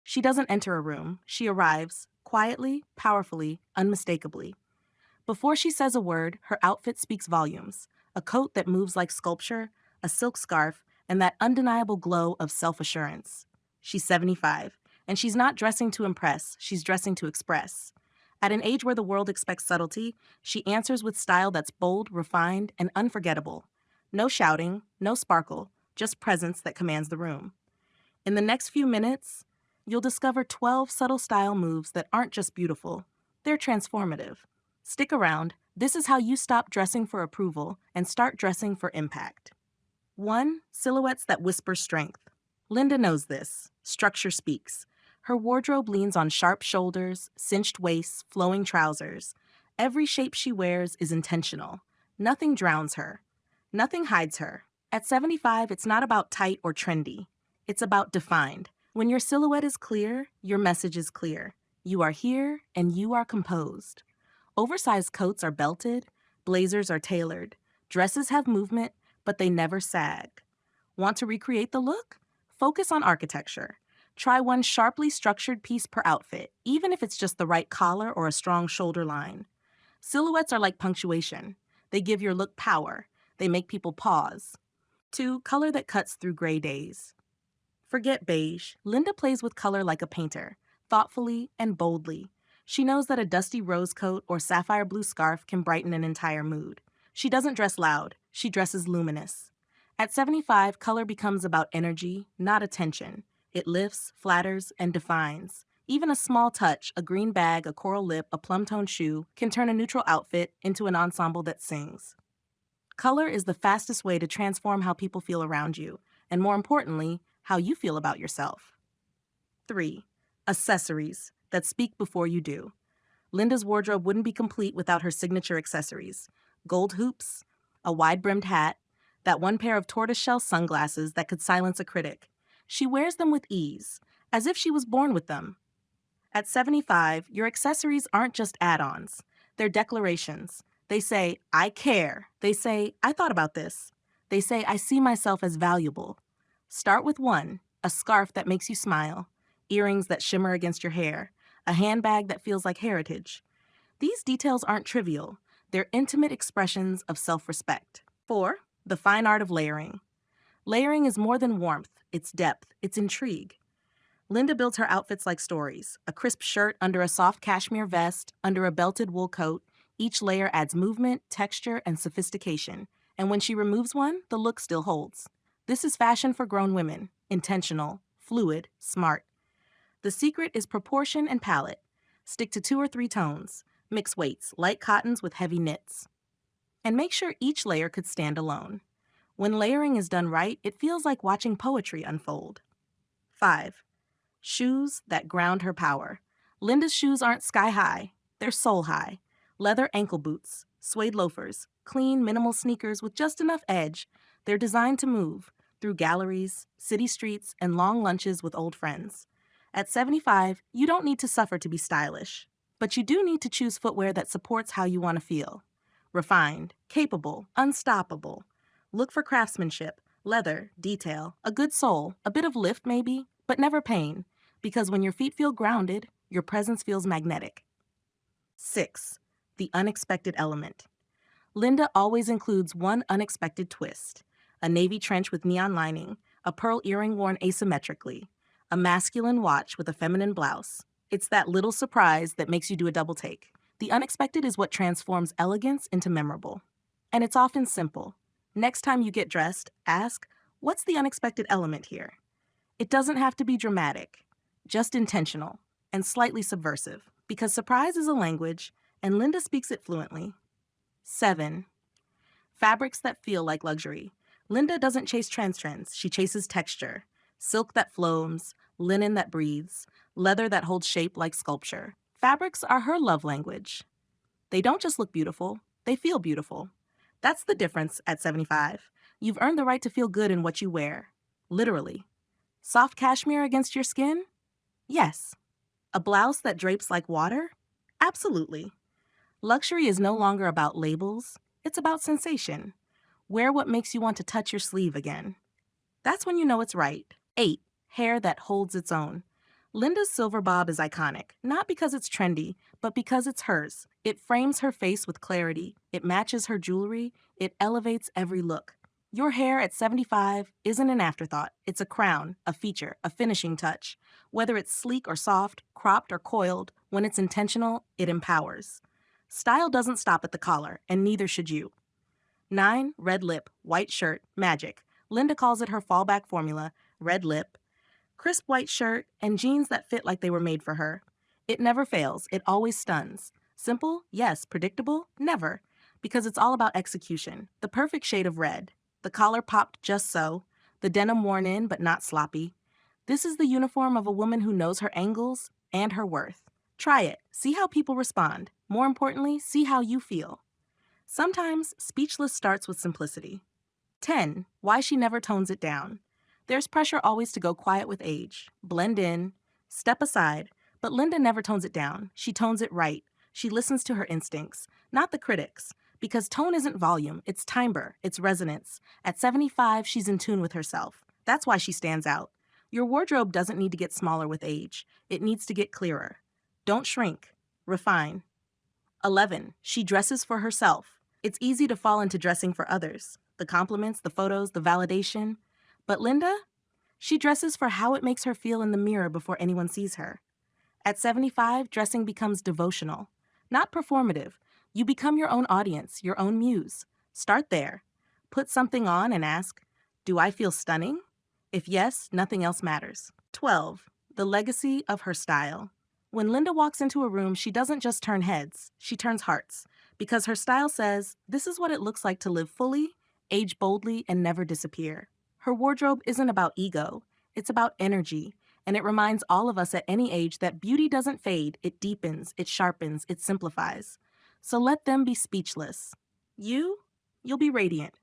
She doesn't enter a room. She arrives, quietly, powerfully, unmistakably. Before she says a word, her outfit speaks volumes. A coat that moves like sculpture, a silk scarf, and that undeniable glow of self-assurance. She's 75, and she's not dressing to impress, she's dressing to express. At an age where the world expects subtlety, she answers with style that's bold, refined, and unforgettable. No shouting, no sparkle, just presence that commands the room. In the next few minutes, you'll discover 12 subtle style moves that aren't just beautiful, they're transformative. Stick around. This is how you stop dressing for approval and start dressing for impact. 1. Silhouettes that whisper strength. Linda knows this. Structure speaks. Her wardrobe leans on sharp shoulders, cinched waists, flowing trousers. Every shape she wears is intentional. Nothing drowns her. Nothing hides her. At 75, it's not about tight or trendy. It's about defined. When your silhouette is clear, your message is clear. You are here and you are composed. Oversized coats are belted, blazers are tailored, dresses have movement, but they never sag. Want to recreate the look? Focus on architecture. Try one sharply structured piece per outfit, even if it's just the right collar or a strong shoulder line. Silhouettes are like punctuation. They give your look power. They make people pause. 2. Color that cuts through gray days. Forget beige. Linda plays with color like a painter, thoughtfully and boldly. She knows that a dusty rose coat or sapphire blue scarf can brighten an entire mood. She doesn't dress loud, she dresses luminous. At 75, color becomes about energy, not attention. It lifts, flatters, and defines. Even a small touch, a green bag, a coral lip, a plum-toned shoe, can turn a neutral outfit into an ensemble that sings. Color is the fastest way to transform how people feel around you, and more importantly, how you feel about yourself. 3. Accessories that speak before you do. Linda's wardrobe wouldn't be complete without her signature accessories. Gold hoops, a wide-brimmed hat, that one pair of tortoiseshell sunglasses that could silence a critic. She wears them with ease, as if she was born with them. At 75, your accessories aren't just add-ons. They're declarations. They say, I care. They say, I thought about this. They say, I see myself as valuable. Start with one, a scarf that makes you smile, earrings that shimmer against your hair, a handbag that feels like heritage. These details aren't trivial. They're intimate expressions of self-respect. 4. The fine art of layering. Layering is more than warmth, it's depth, it's intrigue. Linda builds her outfits like stories. A crisp shirt under a soft cashmere vest, under a belted wool coat. Each layer adds movement, texture, and sophistication. And when she removes one, the look still holds. This is fashion for grown women. Intentional, fluid, smart. The secret is proportion and palette. Stick to 2 or 3 tones. Mix weights, light cottons with heavy knits. And make sure each layer could stand alone. When layering is done right, it feels like watching poetry unfold. 5. Shoes that ground her power. Linda's shoes aren't sky-high, they're soul-high. Leather ankle boots, suede loafers, clean, minimal sneakers with just enough edge. They're designed to move through galleries, city streets, and long lunches with old friends. At 75, you don't need to suffer to be stylish, but you do need to choose footwear that supports how you want to feel. Refined, capable, unstoppable. Look for craftsmanship, leather, detail, a good sole, a bit of lift maybe, but never pain, because when your feet feel grounded, your presence feels magnetic. 6. The unexpected element. Linda always includes one unexpected twist. A navy trench with neon lining, a pearl earring worn asymmetrically, a masculine watch with a feminine blouse. It's that little surprise that makes you do a double take. The unexpected is what transforms elegance into memorable. And it's often simple. Next time you get dressed, ask, what's the unexpected element here? It doesn't have to be dramatic, just intentional and slightly subversive, because surprise is a language, and Linda speaks it fluently. 7. Fabrics that feel like luxury. Linda doesn't chase trends, she chases texture. Silk that flows, linen that breathes, leather that holds shape like sculpture. Fabrics are her love language. They don't just look beautiful, they feel beautiful. That's the difference at 75. You've earned the right to feel good in what you wear. Literally. Soft cashmere against your skin? Yes. A blouse that drapes like water? Absolutely. Luxury is no longer about labels, it's about sensation. Wear what makes you want to touch your sleeve again. That's when you know it's right. 8. Hair that holds its own. Linda's silver bob is iconic, not because it's trendy, but because it's hers. It frames her face with clarity, it matches her jewelry, it elevates every look. Your hair at 75 isn't an afterthought, it's a crown, a feature, a finishing touch. Whether it's sleek or soft, cropped or coiled, when it's intentional, it empowers. Style doesn't stop at the collar, and neither should you. 9. Red lip, white shirt, magic. Linda calls it her fallback formula: red lip, crisp white shirt, and jeans that fit like they were made for her. It never fails, it always stuns. Simple? Yes. Predictable? Never. Because it's all about execution. The perfect shade of red. The collar popped just so. The denim worn in but not sloppy. This is the uniform of a woman who knows her angles and her worth. Try it. See how people respond. More importantly, see how you feel. Sometimes speechless starts with simplicity. 10. Why she never tones it down. There's pressure always to go quiet with age, blend in, step aside, but Linda never tones it down. She tones it right. She listens to her instincts, not the critics, because tone isn't volume, it's timbre, it's resonance. At 75, she's in tune with herself. That's why she stands out. Your wardrobe doesn't need to get smaller with age. It needs to get clearer. Don't shrink. Refine. 11. She dresses for herself. It's easy to fall into dressing for others. The compliments, the photos, the validation. But Linda? She dresses for how it makes her feel in the mirror before anyone sees her. At 75, dressing becomes devotional, not performative. You become your own audience, your own muse. Start there. Put something on and ask, do I feel stunning? If yes, nothing else matters. 12. The legacy of her style. When Linda walks into a room, she doesn't just turn heads, she turns hearts. Because her style says, this is what it looks like to live fully, age boldly, and never disappear. Her wardrobe isn't about ego, it's about energy. And it reminds all of us at any age that beauty doesn't fade, it deepens, it sharpens, it simplifies. So let them be speechless. You'll be radiant.